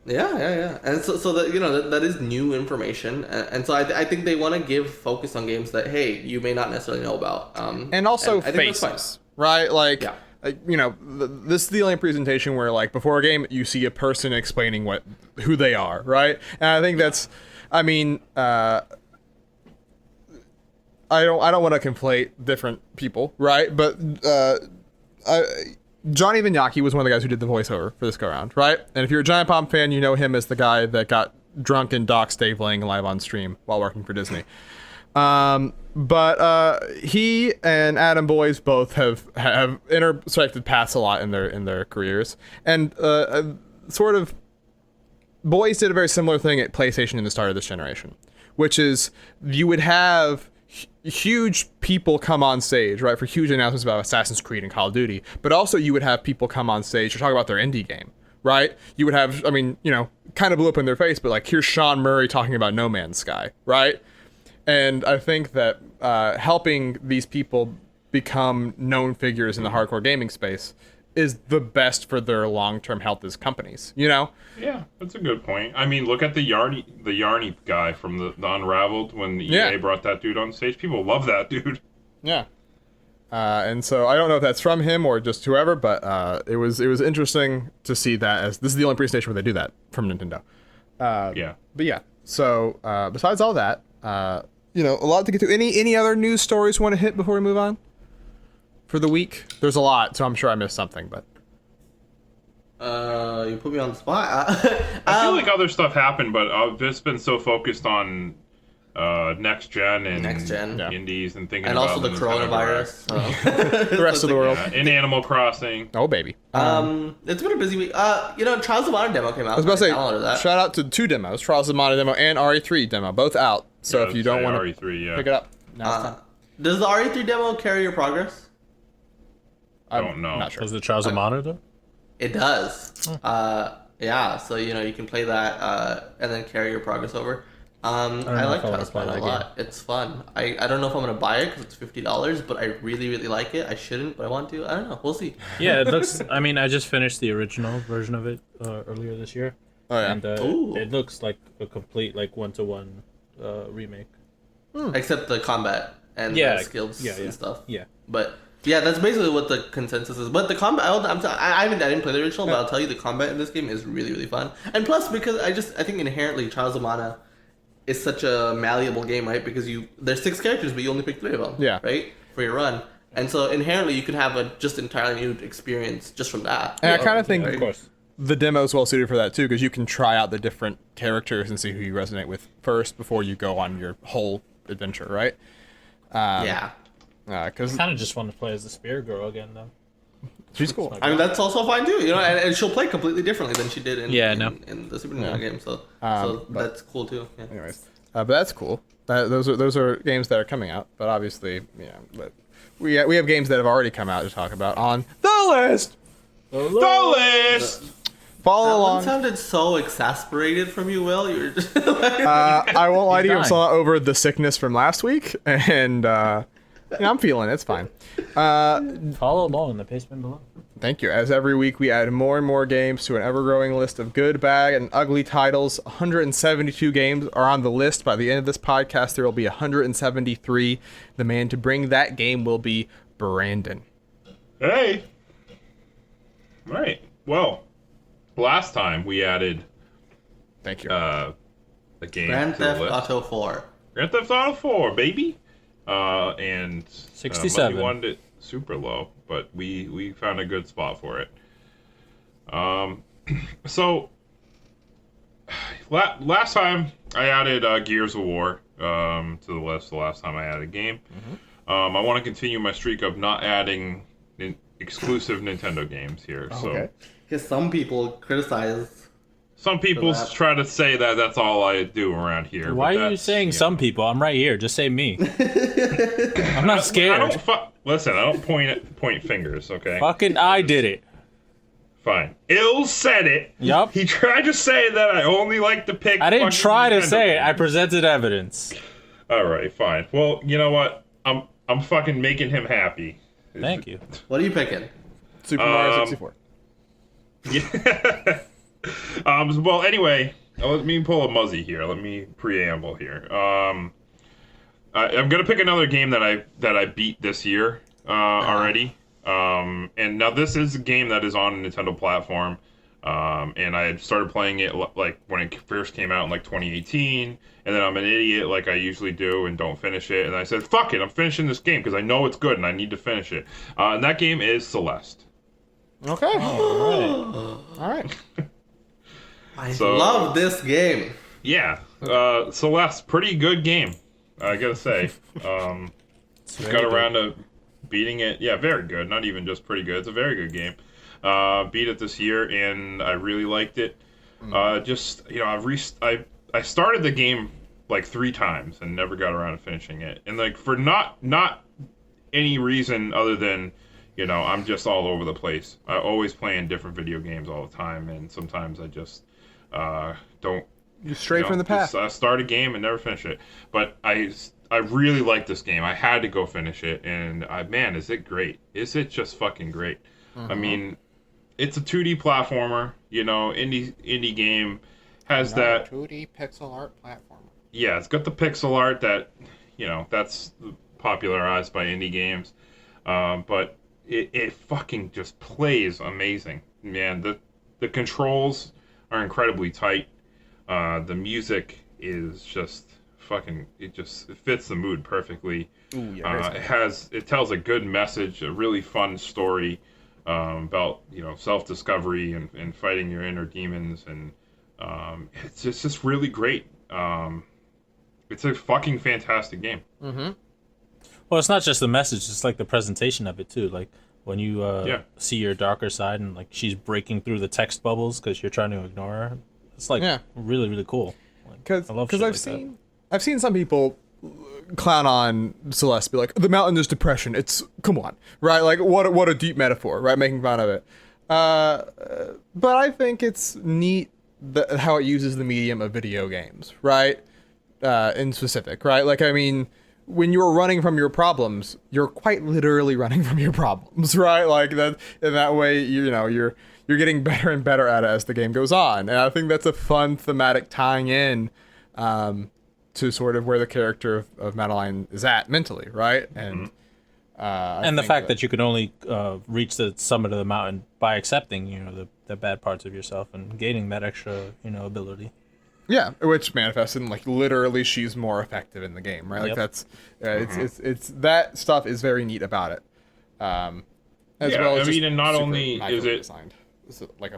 Yeah. And so that that is new information, and so I think they want to give focus on games that you may not necessarily know about.
And also
I think that's
faces, right? Like,
Yeah.
This is the only presentation where, like, before a game, you see a person explaining who they are, right? And I think that's, I don't want to conflate different people, right? But Johnny Vignacchi was one of the guys who did the voiceover for this go round, right? And if you're a Giant Bomb fan, you know him as the guy that got drunk in Doc's Dave Lang live on stream while working for Disney. But he and Adam Boyes both have intersected paths a lot in their careers, and sort of Boyes did a very similar thing at PlayStation in the start of this generation, which is you would have huge people come on stage, right, for huge announcements about Assassin's Creed and Call of Duty, but also you would have people come on stage to talk about their indie game, right? You would have, kind of blew up in their face, but like, here's Sean Murray talking about No Man's Sky, right? And I think that helping these people become known figures in the hardcore gaming space is the best for their long-term health as companies,
Yeah, that's a good point. I mean, look at the Yarny guy from the Unraveled when EA brought that dude on stage. People love that dude.
Yeah. And so I don't know if that's from him or just whoever, but it was interesting to see that, as this is the only presentation where they do that from Nintendo.
Yeah.
But yeah, so besides all that, a lot to get to. Any other news stories you want to hit before we move on for the week? There's a lot, so I'm sure I missed something, but
you put me on the spot.
I feel like other stuff happened, but I've just been so focused on next gen indies and thinking
and
about
also the coronavirus.
the rest of the world.
In Animal Crossing.
Oh baby.
It's been a busy week. Trials of Mana demo came out.
I was about to say,
that.
shout out to 2 demos, Trials of Mana demo and RE3 demo, both out. So if you don't want to
RE3,
pick it up, now it's time.
Does the RE3 demo carry your progress?
I don't know.
Not sure.
Was the Trials of Mana though?
It does. Yeah, so you can play that and then carry your progress over. I like Trials of Mana a lot. It's fun. I don't know if I'm gonna buy it because it's $50, but I really really like it. I shouldn't, but I want to. I don't know. We'll see.
Yeah, it looks. I mean, I just finished the original version of it earlier this year.
Oh yeah.
And it looks like a complete 1-to-1 remake.
Except the combat and the skills and stuff.
Yeah.
But yeah, that's basically what the consensus is. But the combat, I didn't play the original, but I'll tell you the combat in this game is really really fun. And plus, because I think inherently Trials of Mana is such a malleable game, right? Because there's 6 characters, but you only pick 3 of them.
Yeah.
Right? For your run. And so inherently you could have a just entirely new experience just from that.
And I kind of think
Of course.
the demo is well suited for that too, because you can try out the different characters and see who you resonate with first before you go on your whole adventure, right?
Yeah.
Because
I kind of just want to play as the Spear Girl again, though.
she's cool.
I mean, that's also fine too, and she'll play completely differently than she did in the Super Nintendo game. So that's cool too. Yeah.
Anyways, but that's cool. Those are games that are coming out, but obviously, but we have games that have already come out to talk about on the list.
The list.
Follow
That
along.
one sounded so exasperated from you, Will. You were just
I won't lie to you. I'm
dying.
still not over the sickness from last week, and I'm feeling it. It's fine.
Follow along in the pastement below.
Thank you. As every week, we add more and more games to an ever-growing list of good, bad, and ugly titles. 172 games are on the list. By the end of this podcast, there will be 173. The man to bring that game will be Brandon.
Hey. Right. Well, last time we added
Thank you.
a game
Grand
to the
Theft
list.
Auto 4.
Grand Theft Auto 4, baby. And
67.
We wanted it super low, but we found a good spot for it. So last time I added Gears of War to the list. The last time I added a game. I want to continue my streak of not adding exclusive Nintendo games here. So
Okay.
Because some people criticize.
some people
that.
try to say that that's all I do around here.
Why
but
are you
that's,
saying
know.
some people? I'm right here. Just say me. I'm not scared.
Listen, I don't point fingers, okay?
Fucking I did it.
Fine. Ill said it.
Yup.
He tried to say that I only like to pick.
I didn't try to
Nintendo
say it.
games.
I presented evidence.
All right, fine. Well, you know what? I'm fucking making him happy.
Thank you.
What are you picking?
Super Mario 64.
Yeah. Well, anyway, let me pull a Muzzy here. Let me preamble here. I'm gonna pick another game that I beat this year already. And now this is a game that is on a Nintendo platform. And I had started playing it like when it first came out in like 2018, and then I'm an idiot like I usually do and don't finish it. And I said, "Fuck it, I'm finishing this game because I know it's good and I need to finish it." And that game is Celeste.
Okay. All right.
I
So-
love this game.
Yeah, Celeste, pretty good game, I gotta say. Got around to beating it. Yeah, very good. Not even just pretty good. It's a very good game. Beat it this year, and I really liked it. Just I started the game like 3 times and never got around to finishing it. And like for not any reason other than I'm just all over the place. I always playing different video games all the time, and sometimes I just don't.
You stray from the path.
Just, start a game and never finish it. But I really like this game. I had to go finish it, and man, is it great? Is it just fucking great? I mean, it's a 2D platformer. Indie game has that
2D pixel art platform.
Yeah, it's got the pixel art that that's popularized by indie games, but it fucking just plays amazing, man. The controls are incredibly tight. The music is just fucking. It fits the mood perfectly.
Ooh, yeah,
It tells a good message, a really fun story about self-discovery and fighting your inner demons, and it's just really great. It's a fucking fantastic game.
Mm-hmm.
Well, it's not just the message; it's like the presentation of it too. Like when you see your darker side, and like she's breaking through the text bubbles because you're trying to ignore her. It's like really, really cool.
Because
like
I've seen some people clown on Celeste, be like, the mountain is depression. It's, come on, right? Like what a deep metaphor, right? Making fun of it. But I think it's neat how it uses the medium of video games, right? In specific, right? Like, I mean, when you're running from your problems, you're quite literally running from your problems, right? Like that. In that way, you're getting better and better at it as the game goes on, and I think that's a fun thematic tying in to sort of where the character of Madeline is at mentally, right? And
the fact that you can only reach the summit of the mountain by accepting, the bad parts of yourself and gaining that extra, ability.
Yeah, which manifests in like literally she's more effective in the game, right? Like that's it's that stuff is very neat about it. As well as
and not only is it
designed.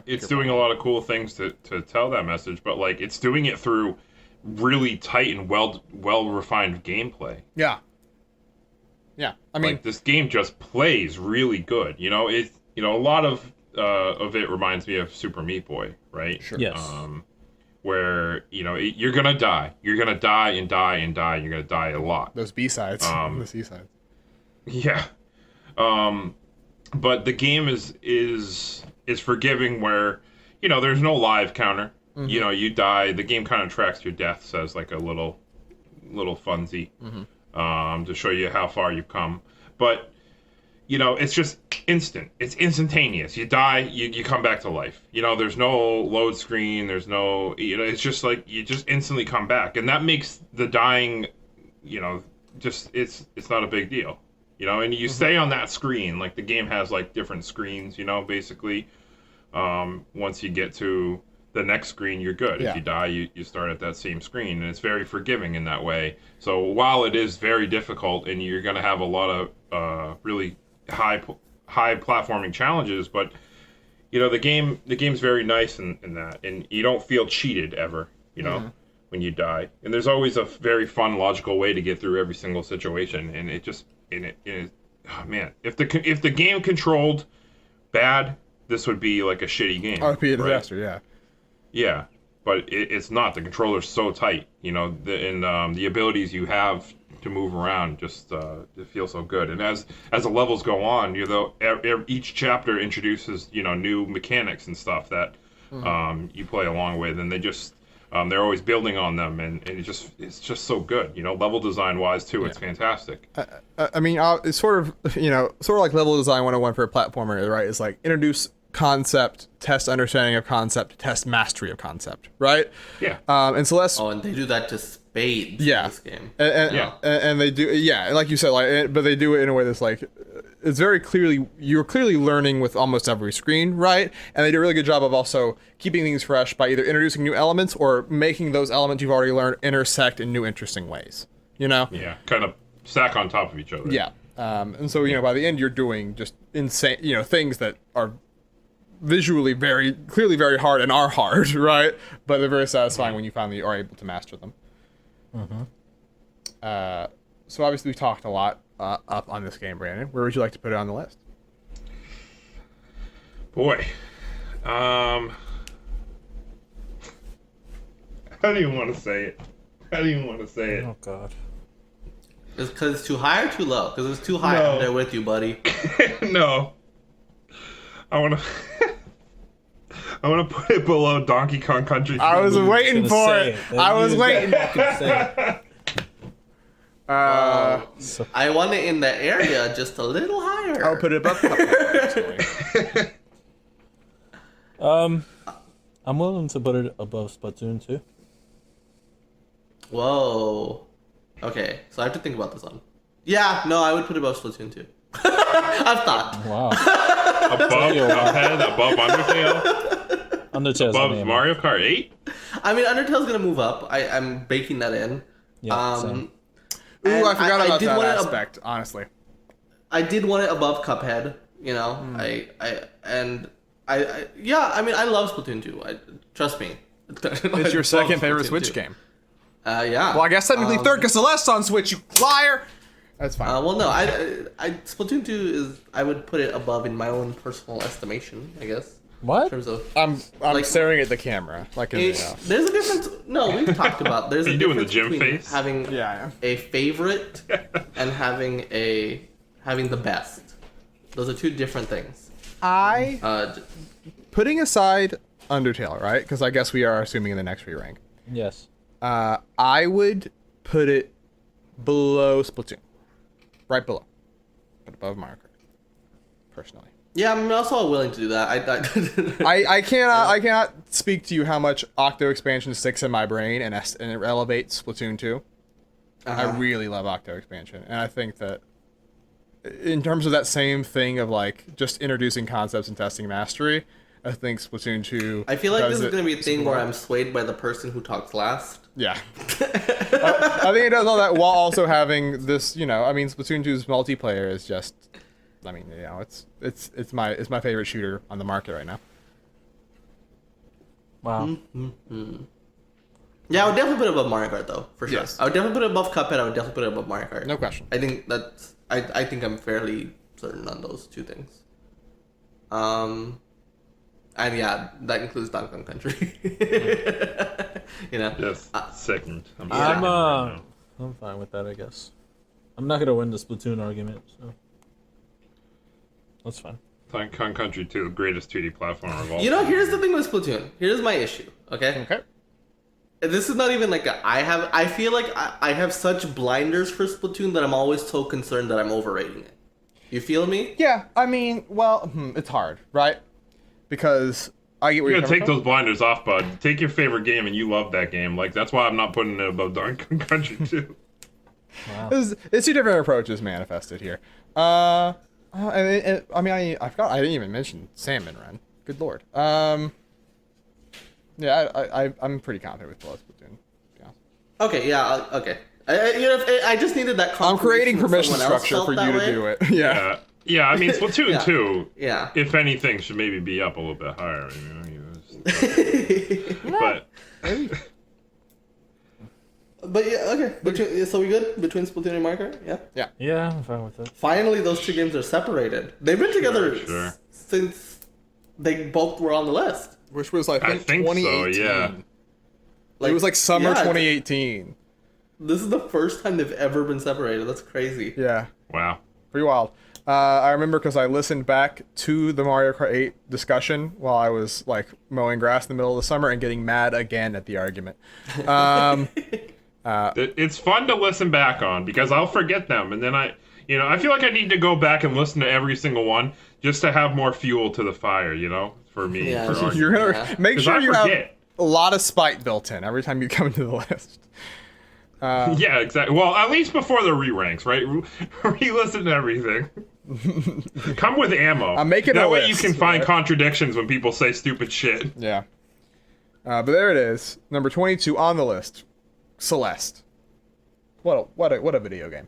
It's doing a lot of cool things to tell that message, but like it's doing it through really tight and well refined gameplay.
Yeah. I mean,
like, this game just plays really good. It's a lot of it reminds me of Super Meat Boy, right?
Sure.
Yes.
Where you're gonna die, you're gonna die and die and die, and you're gonna die a lot.
those B-sides, the C-sides.
Yeah. But the game is forgiving where, there's no live counter.
Mm-hmm.
You die, the game kind of tracks your deaths as like a little funsy, to show you how far you've come. But, it's just instant. It's instantaneous. You die, you come back to life. There's no load screen, there's no, it's just like, you just instantly come back. And that makes the dying, just, it's not a big deal. And you stay on that screen. Like, the game has like different screens, basically. Once you get to the next screen, you're good.
Yeah.
If you die, you start at that same screen, and it's very forgiving in that way. So while it is very difficult, and you're going to have a lot of really high platforming challenges, but the game's very nice in that, and you don't feel cheated ever. When you die, and there's always a very fun, logical way to get through every single situation, and it just oh man, if the game controlled bad, this would be like a shitty game.
Oh, it'd be a disaster, right?
Yeah, but it's not. The controller's so tight, the abilities you have to move around. Just it feels so good. And as the levels go on, each chapter introduces new mechanics and stuff that you play along with, and they're always building on them, and it's just so good. Level design wise too, it's fantastic.
I mean, it's sort of like level design 101 for a platformer, right? It's like introduce concept, test understanding of concept, test mastery of concept, right?
Yeah.
And Celeste.
Oh, and they do that to spades.
Yeah.
In this game.
And they do, and like you said, but they do it in a way that's like, it's very clearly, you're clearly learning with almost every screen, right? And they do a really good job of also keeping things fresh by either introducing new elements or making those elements you've already learned intersect in new interesting ways.
Yeah, kind of stack on top of each other.
Yeah. And so by the end you're doing just insane, things that are visually very clearly very hard and are hard, right? But they're very satisfying when you finally are able to master them. So obviously we talked a lot up on this game, Brandon. Where would you like to put it on the list?
Boy, how do you want to say it?
Oh God.
Is because it's too high or too low? Because it's too high, I'm there with you, buddy.
No. I want to put it below Donkey Kong Country.
I was waiting for it. I was waiting.
I want it in the area just a little higher.
I'll put it above.
I'm willing to put it above Splatoon 2.
Whoa. Okay, so I have to think about this one. Yeah, no, I would put it above Splatoon 2. I've thought.
Wow.
Above Cuphead, above Undertale,
Undertale's
above Mario Kart 8.
I mean, Undertale's gonna move up. I'm baking that in.
Yeah. Same.
Ooh, I forgot about
did
that
want it
aspect. Honestly,
I did want it above Cuphead. I mean, I love Splatoon 2. Trust me.
it's your second favorite Switch game.
Yeah.
Well, I guess technically third because Celeste's on Switch. You liar. That's fine.
Well, no, I Splatoon 2 is, I would put it above in my own personal estimation, I guess.
What?
In terms of,
I'm like, staring at the camera like in the house.
there's a difference. No, we've talked about. There's
Are
a
you doing the
difference
gym
between
face?
having a favorite and having the best. Those are two different things.
Putting aside Undertale, right? Because I guess we are assuming in the next re-rank.
Yes.
I would put it below Splatoon. Right below. But above Mario Kart. Personally.
Yeah, I'm also willing to do that.
I cannot speak to you how much Octo Expansion sticks in my brain and it elevates Splatoon 2. I really love Octo Expansion. And I think that in terms of that same thing of like just introducing concepts and testing mastery, I think Splatoon 2.
I feel like this is going to be a thing where I'm swayed by the person who talks last.
Yeah. I think it does all that while also having this, I mean, Splatoon 2's multiplayer is just, I mean, it's my favorite shooter on the market right now.
Wow.
Mm-hmm. Yeah, I would definitely put it above Mario Kart though, for sure.
Yes.
I would definitely put it above Cuphead. I would definitely put it above Mario Kart.
No question.
I think that's. I think I'm fairly certain on those two things. And yeah, that includes Donkey Kong Country.
Yes. Second.
I'm fine with that, I guess. I'm not gonna win the Splatoon argument, so that's fine.
Donkey Kong Country 2, the greatest 2D platformer of all time.
Here's the thing with Splatoon. Here's my issue. Okay. This is not even like I feel like I have such blinders for Splatoon that I'm always so concerned that I'm overrating it. You feel me?
Yeah, I mean, well, it's hard, right? Because I get where
you're gonna take those blinders off, bud. Take your favorite game, and you love that game. Like that's why I'm not putting it above Donkey Kong Country 2.
Wow. It's two different approaches manifested here. I mean, I forgot I didn't even mention Salmon Run. Good lord. Yeah, I'm pretty confident with Splatoon. Yeah.
Okay. Yeah. Okay. I just needed that.
I'm creating permission structure for you to do it. Yeah.
Yeah, I mean, Splatoon 2,
yeah.
If anything, should maybe be up a little bit higher.
But yeah, okay. So we good between Splatoon and Mario Kart? Yeah?
Yeah.
Yeah, I'm fine with it.
Finally, those two games are separated. They've been together since they both were on the list.
Which was, I think 2018.
So, yeah.
It was like summer 2018.
This is the first time they've ever been separated. That's crazy.
Yeah.
Wow.
Pretty wild. I remember because I listened back to the Mario Kart 8 discussion while I was like mowing grass in the middle of the summer and getting mad again at the argument.
It's fun to listen back on because I'll forget them, and then I feel like I need to go back and listen to every single one just to have more fuel to the fire, for me.
Yeah.
For
You're gonna make sure you have a lot of spite built in every time you come into the list.
Yeah, exactly. Well, at least before the re-ranks, right? Re-listen to everything. Come with ammo.
I'm making
that
a
way
list,
you can find
right?
contradictions when people say stupid shit.
Yeah. But there it is. Number 22 on the list. Celeste. What a video game.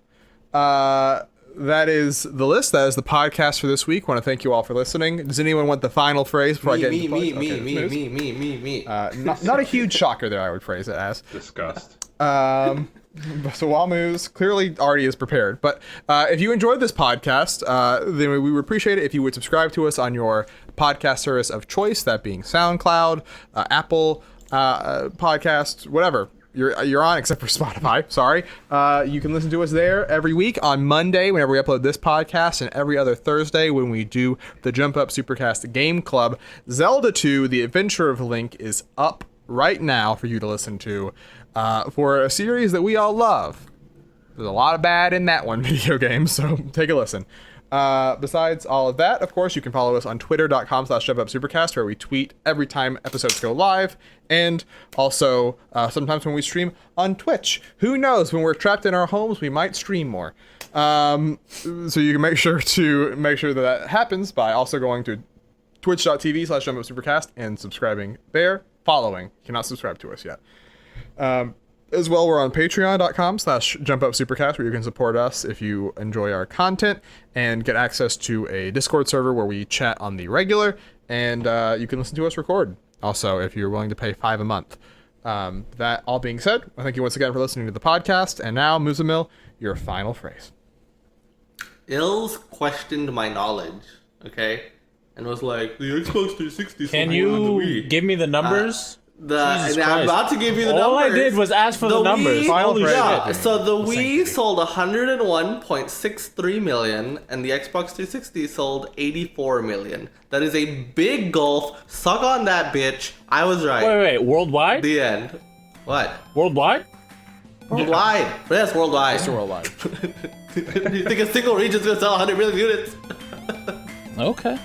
That is the list. That is the podcast for this week. I want to thank you all for listening. Does anyone want the final phrase before I get into
Me.
Not a huge shocker there, I would phrase it as.
Disgust.
So Wamu's clearly already is prepared. But if you enjoyed this podcast, then we would appreciate it if you would subscribe to us on your podcast service of choice, that being SoundCloud, Apple Podcasts, whatever you're on, except for Spotify. Sorry. You can listen to us there every week on Monday whenever we upload this podcast, and every other Thursday when we do the Jump Up Supercast Game Club. Zelda 2, The Adventure of Link, is up right now for you to listen to. For a series that we all love. There's a lot of bad in that one video game, so take a listen. Besides all of that, of course, you can follow us on twitter.com/jumpupsupercast, where we tweet every time episodes go live, and also sometimes when we stream on Twitch. Who knows, when we're trapped in our homes, we might stream more. So you can make sure that happens by also going to twitch.tv/jumpupsupercast and subscribing there. Following. You cannot subscribe to us yet. As well, we're on patreon.com/jumpupsupercast, where you can support us if you enjoy our content and get access to a Discord server where we chat on the regular, and you can listen to us record also if you're willing to pay $5 a month. That all being said, I thank you once again for listening to the podcast, and now, Muzamil, your final phrase.
Ills questioned my knowledge, okay? And was like, the Xbox 360
Can you give me the numbers?
I'm about to give you the numbers.
All I did was ask for the numbers.
So the Wii sold 101.63 million, and the Xbox 360 sold 84 million. That is a big gulf. Suck on that, bitch. I was right.
Wait. Worldwide?
The end. What?
Worldwide?
Worldwide. Yeah. Yes, worldwide.
Mr. Worldwide.
You think a single region's gonna sell 100 million units?
Okay.